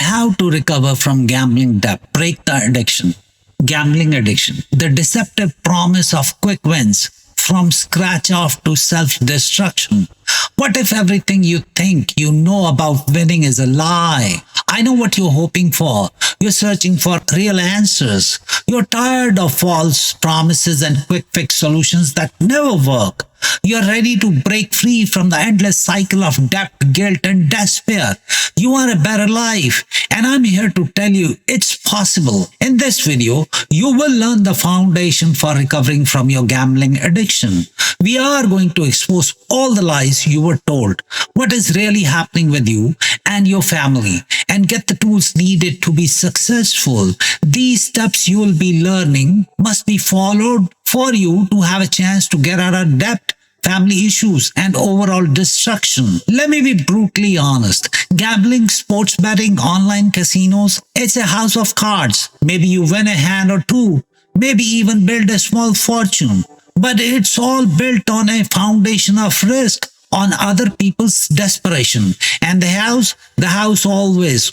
How to recover from gambling debt, break the addiction. Gambling addiction, the deceptive promise of quick wins, from scratch off to self destruction. What if everything you think you know about winning is a lie? I know what you're hoping for. You're searching for real answers. You're tired of false promises and quick fix solutions that never work. You're ready to break free from the endless cycle of debt, guilt, and despair. You want a better life, and I'm here to tell you it's possible. In this video, you will learn the foundation for recovering from your gambling addiction. We are going to expose all the lies you were told, what is really happening with you and your family, and get the tools needed to be successful. These steps you will be learning must be followed for you to have a chance to get out of debt, family issues, and overall destruction. Let me be brutally honest. Gambling, sports betting, online casinos, it's a house of cards. Maybe you win a hand or two, maybe even build a small fortune. But it's all built on a foundation of risk, on other people's desperation. And the house always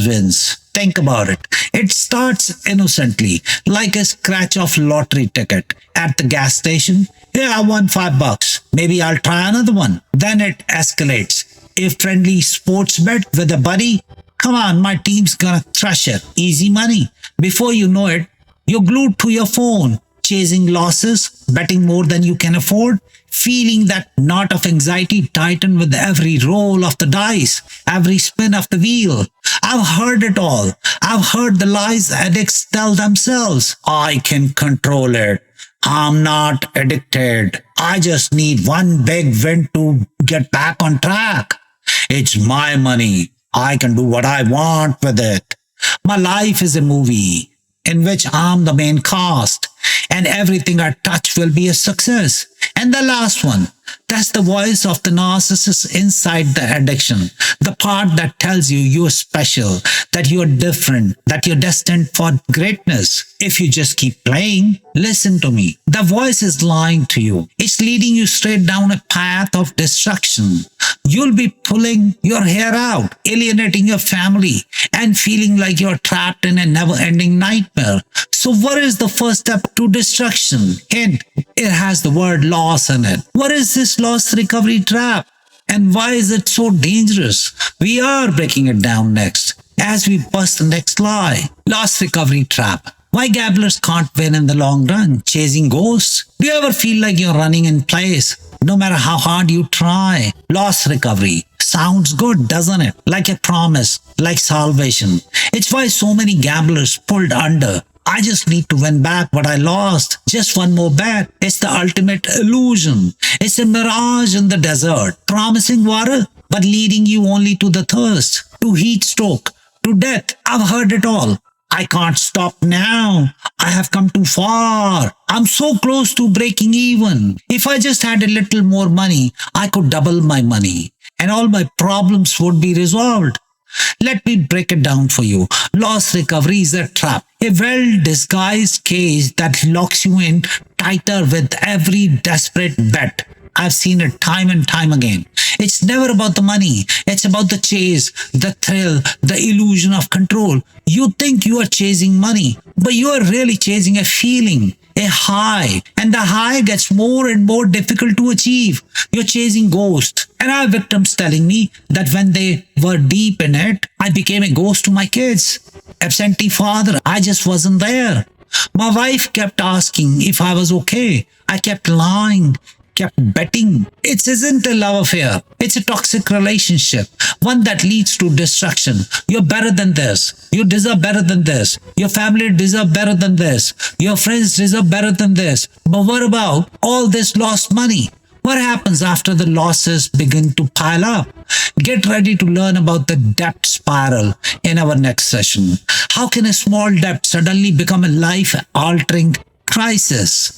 wins. Think about it. It starts innocently, like a scratch-off lottery ticket at the gas station. Yeah, I won $5. Maybe I'll try another one. Then it escalates. A friendly sports bet with a buddy. Come on, my team's gonna crush it. Easy money. Before you know it, you're glued to your phone, chasing losses, betting more than you can afford, feeling that knot of anxiety tighten with every roll of the dice, every spin of the wheel. I've heard it all. I've heard the lies addicts tell themselves. I can control it. I'm not addicted. I just need one big win to get back on track. It's my money. I can do what I want with it. My life is a movie in which I'm the main cast, and everything I touch will be a success. And the last one, that's the voice of the narcissist inside the addiction. The part that tells you you're special, that you're different, that you're destined for greatness. If you just keep playing, listen to me. The voice is lying to you. It's leading you straight down a path of destruction. You'll be pulling your hair out, alienating your family, and feeling like you're trapped in a never-ending nightmare. So what is the first step to destruction? Hint, it has the word loss in it. What is this loss recovery trap? And why is it so dangerous? We are breaking it down next as we bust the next lie. Loss recovery trap. Why gamblers can't win in the long run? Chasing ghosts? Do you ever feel like you're running in place, no matter how hard you try? Loss recovery. Sounds good, doesn't it? Like a promise, like salvation. It's why so many gamblers pulled under. I just need to win back what I lost. Just one more bet. It's the ultimate illusion. It's a mirage in the desert, promising water, but leading you only to the thirst, to heat stroke, to death. I've heard it all. I can't stop now. I have come too far. I'm so close to breaking even. If I just had a little more money, I could double my money, and all my problems would be resolved. Let me break it down for you. Loss recovery is a trap, a well-disguised cage that locks you in tighter with every desperate bet. I've seen it time and time again. It's never about the money. It's about the chase, the thrill, the illusion of control. You think you are chasing money, but you are really chasing a feeling, a high. And the high gets more and more difficult to achieve. You're chasing ghosts. And I have victims telling me that when they were deep in it, I became a ghost to my kids. Absentee father, I just wasn't there. My wife kept asking if I was okay. I kept lying, kept betting. It isn't a love affair. It's a toxic relationship, one that leads to destruction. You're better than this. You deserve better than this. Your family deserves better than this. Your friends deserve better than this. But what about all this lost money? What happens after the losses begin to pile up? Get ready to learn about the debt spiral in our next session. How can a small debt suddenly become a life-altering crisis?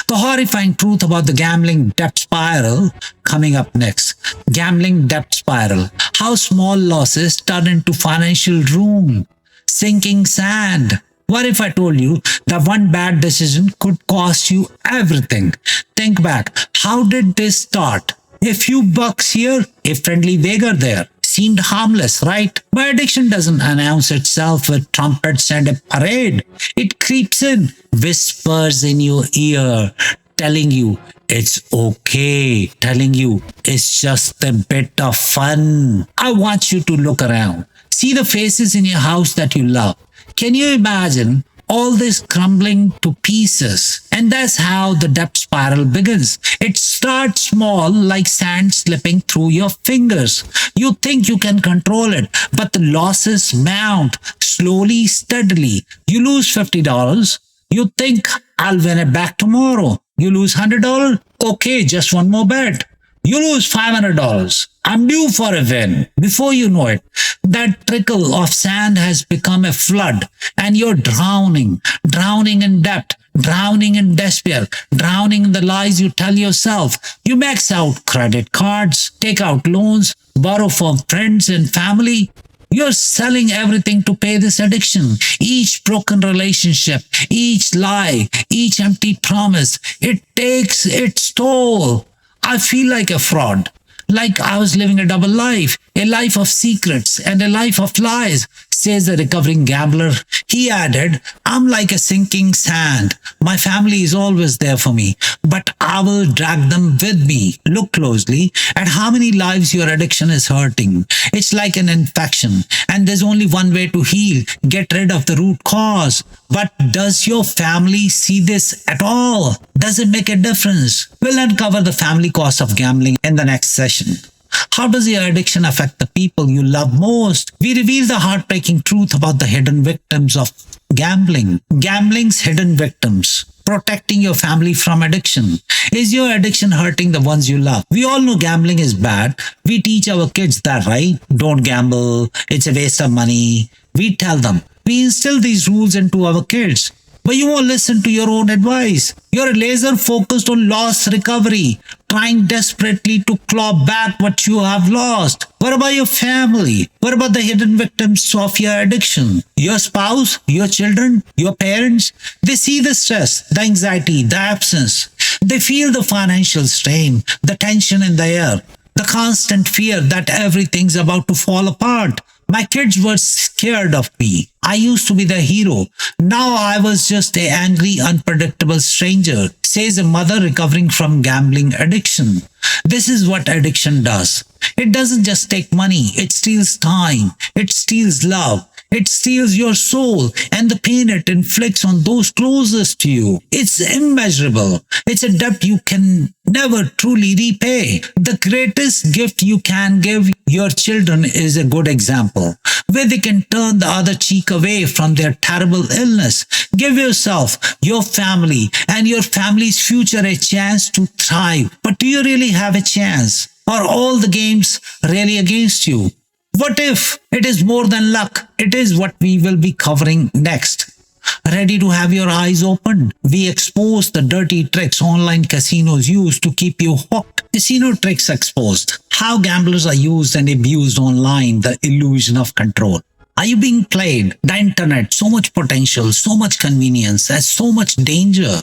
The horrifying truth about the gambling debt spiral coming up next. Gambling debt spiral. How small losses turn into financial ruin. Sinking sand. What if I told you that one bad decision could cost you everything? Think back. How did this start? A few bucks here, a friendly wager there. seemed harmless, right? But addiction doesn't announce itself with trumpets and a parade. It creeps in, whispers in your ear, telling you it's okay, telling you it's just a bit of fun. I want you to look around. See the faces in your house that you love. Can you imagine all this crumbling to pieces? And that's how the debt spiral begins. It starts small, like sand slipping through your fingers. You think you can control it, but the losses mount slowly, steadily. You lose $50. You think, I'll win it back tomorrow. You lose $100. Okay, just one more bet. You lose $500. I'm due for a win. Before you know it, that trickle of sand has become a flood, and you're drowning, drowning in debt, drowning in despair, drowning in the lies you tell yourself. You max out credit cards, take out loans, borrow from friends and family. You're selling everything to pay this addiction. Each broken relationship, each lie, each empty promise, it takes its toll. I feel like a fraud, like I was living a double life, a life of secrets and a life of lies, says the recovering gambler. He added, I'm like a sinking sand. My family is always there for me, but I will drag them with me. Look closely at how many lives your addiction is hurting. It's like an infection, and there's only one way to heal. Get rid of the root cause. But does your family see this at all? Does it make a difference? We'll uncover the family cost of gambling in the next session. How does your addiction affect the people you love most? We reveal the heartbreaking truth about the hidden victims of gambling. Gambling's hidden victims. Protecting your family from addiction. Is your addiction hurting the ones you love? We all know gambling is bad. We teach our kids that, right? Don't gamble. It's a waste of money. We tell them. We instill these rules into our kids. But you won't listen to your own advice. You're laser focused on loss recovery, trying desperately to claw back what you have lost. What about your family? What about the hidden victims of your addiction? Your spouse, your children, your parents? They see the stress, the anxiety, the absence. They feel the financial strain, the tension in the air, the constant fear that everything's about to fall apart. My kids were scared of me. I used to be the hero. Now I was just an angry, unpredictable stranger, says a mother recovering from gambling addiction. This is what addiction does. It doesn't just take money. It steals time. It steals love. It steals your soul and the pain it inflicts on those closest to you. It's immeasurable. It's a debt you can never truly repay. The greatest gift you can give your children is a good example, where they can turn the other cheek away from their terrible illness. Give yourself, your family, and your family's future a chance to thrive. But do you really have a chance? Are all the games really against you? What if it is more than luck? It is what we will be covering next. Ready to have your eyes opened? We expose the dirty tricks online casinos use to keep you hooked. Casino tricks exposed. How gamblers are used and abused online, the illusion of control. Are you being played? The internet, so much potential, so much convenience, and so much danger.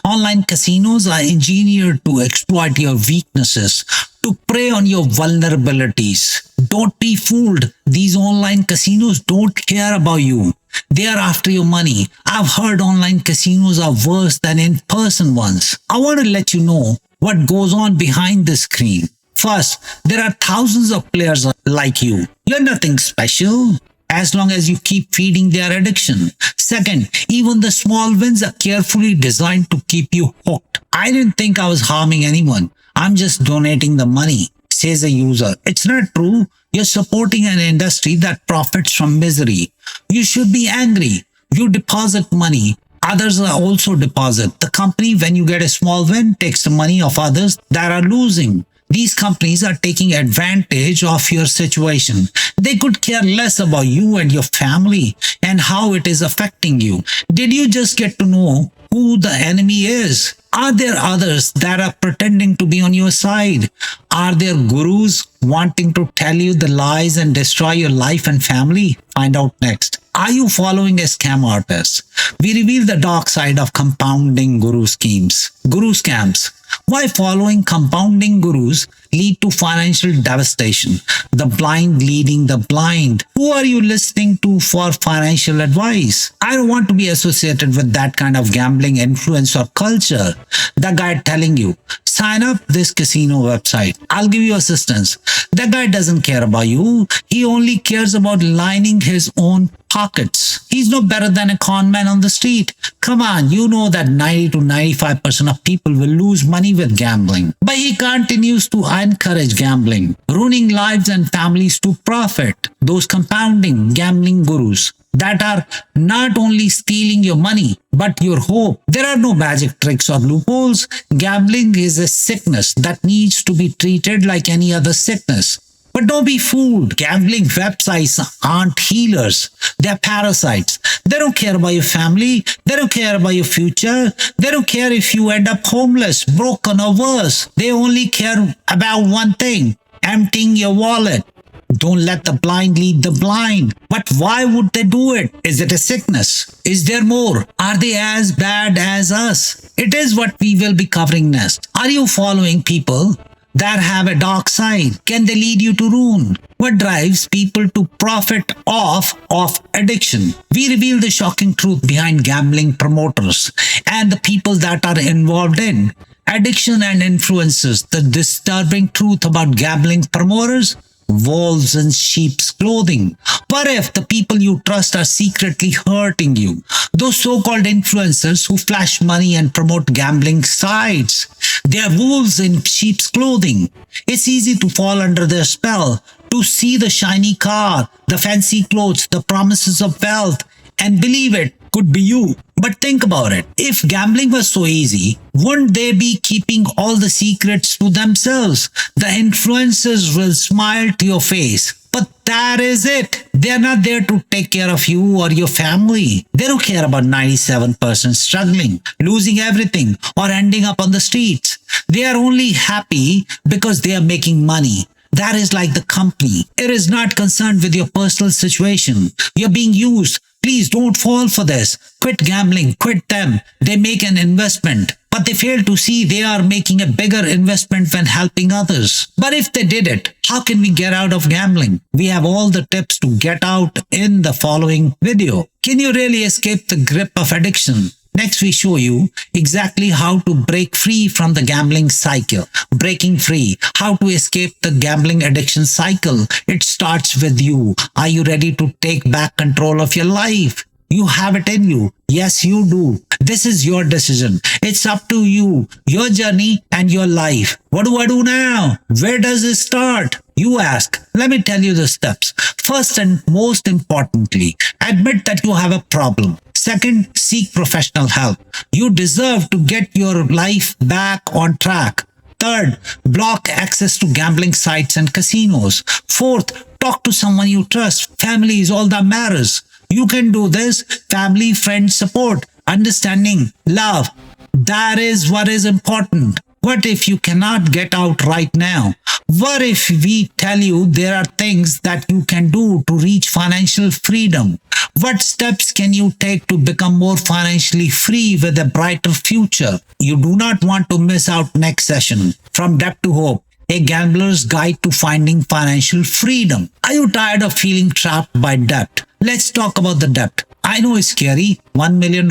Online casinos are engineered to exploit your weaknesses, to prey on your vulnerabilities. Don't be fooled. These online casinos don't care about you. They are after your money. I've heard online casinos are worse than in-person ones. I want to let you know what goes on behind the screen. First, there are thousands of players like you. You're nothing special, as long as you keep feeding their addiction. Second, even the small wins are carefully designed to keep you hooked. I didn't think I was harming anyone. I'm just donating the money, says a user. It's not true. You're supporting an industry that profits from misery. You should be angry. You deposit money. Others are also deposit. The company, when you get a small win, takes the money of others that are losing. These companies are taking advantage of your situation. They could care less about you and your family and how it is affecting you. Did you just get to know who the enemy is? Are there others that are pretending to be on your side? Are there gurus wanting to tell you the lies and destroy your life and family? Find out next. Are you following a scam artist? We reveal the dark side of compounding guru schemes. Guru scams. Why following compounding gurus lead to financial devastation. The blind leading the blind. Who are you listening to for financial advice? I don't want to be associated with that kind of gambling influence or culture. The guy telling you, sign up this casino website. I'll give you assistance. That guy doesn't care about you. He only cares about lining his own pockets. He's no better than a con man on the street. Come on, you know that 90 to 95% of people will lose money with gambling. But he continues to encourage gambling, ruining lives and families to profit. Those compounding gambling gurus that are not only stealing your money, but your hope. There are no magic tricks or loopholes. Gambling is a sickness that needs to be treated like any other sickness. But don't be fooled. Gambling websites aren't healers. They're parasites. They don't care about your family. They don't care about your future. They don't care if you end up homeless, broken, or worse. They only care about one thing: emptying your wallet. Don't let the blind lead the blind. But why would they do it? Is it a sickness? Is there more? Are they as bad as us? It is what we will be covering next. Are you following people that have a dark side? Can they lead you to ruin? What drives people to profit off of addiction? We reveal the shocking truth behind gambling promoters and the people that are involved in addiction and influences. The disturbing truth about gambling promoters: wolves in sheep's clothing. What if the people you trust are secretly hurting you? Those so-called influencers who flash money and promote gambling sites. They are wolves in sheep's clothing. It's easy to fall under their spell, to see the shiny car, the fancy clothes, the promises of wealth, and believe it could be you. But think about it. If gambling was so easy, wouldn't they be keeping all the secrets to themselves? The influencers will smile to your face. But that is it. They're not there to take care of you or your family. They don't care about 97% struggling, losing everything, or ending up on the streets. They are only happy because they are making money. That is like the company. It is not concerned with your personal situation. You're being used. Please don't fall for this. Quit gambling. Quit them. They make an investment, but they fail to see they are making a bigger investment when helping others. But if they did it, how can we get out of gambling? We have all the tips to get out in the following video. Can you really escape the grip of addiction? Next, we show you exactly how to break free from the gambling cycle. Breaking free, how to escape the gambling addiction cycle. It starts with you. Are you ready to take back control of your life? You have it in you. Yes, you do. This is your decision. It's up to you, your journey and your life. What do I do now? Where does it start? You ask. Let me tell you the steps. First and most importantly, admit that you have a problem. Second, seek professional help. You deserve to get your life back on track. Third, block access to gambling sites and casinos. Fourth, talk to someone you trust. Family is all that matters. You can do this. Family, friend support, understanding, love. That is what is important. What if you cannot get out right now? What if we tell you there are things that you can do to reach financial freedom? What steps can you take to become more financially free with a brighter future? You do not want to miss out next session. From Debt to Hope, a gambler's guide to finding financial freedom. Are you tired of feeling trapped by debt? Let's talk about the debt. I know it's scary. $1 million,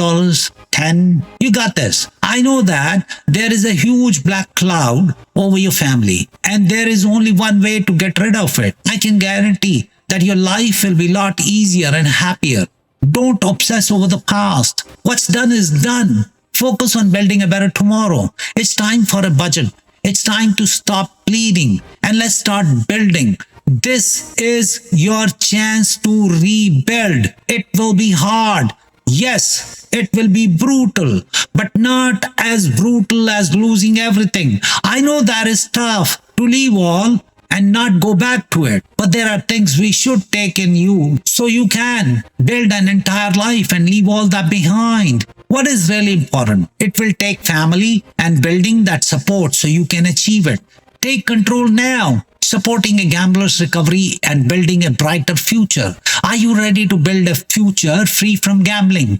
10. You got this. I know that there is a huge black cloud over your family, and there is only one way to get rid of it. I can guarantee that your life will be a lot easier and happier. Don't obsess over the past. What's done is done. Focus on building a better tomorrow. It's time for a budget. It's time to stop pleading and let's start building. This is your chance to rebuild. It will be hard. Yes, it will be brutal, but not as brutal as losing everything. I know that is tough to leave all and not go back to it. But there are things we should take in you so you can build an entire life and leave all that behind. What is really important? It will take family and building that support so you can achieve it. Take control now. Supporting a gambler's recovery and building a brighter future. Are you ready to build a future free from gambling?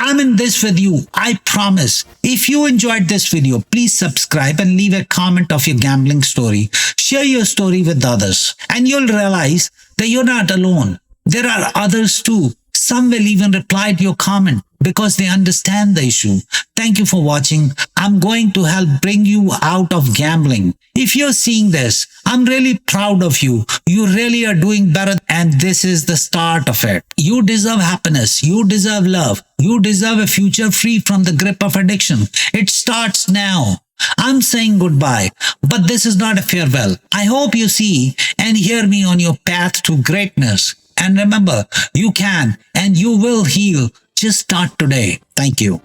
I'm in this with you. I promise. If you enjoyed this video, please subscribe and leave a comment of your gambling story. Share your story with others, and you'll realize that you're not alone. There are others too. Some will even reply to your comment because they understand the issue. Thank you for watching. I'm going to help bring you out of gambling. If you're seeing this, I'm really proud of you. You really are doing better, and this is the start of it. You deserve happiness. You deserve love. You deserve a future free from the grip of addiction. It starts now. I'm saying goodbye, but this is not a farewell. I hope you see and hear me on your path to greatness. And remember, you can and you will heal. Just start today. Thank you.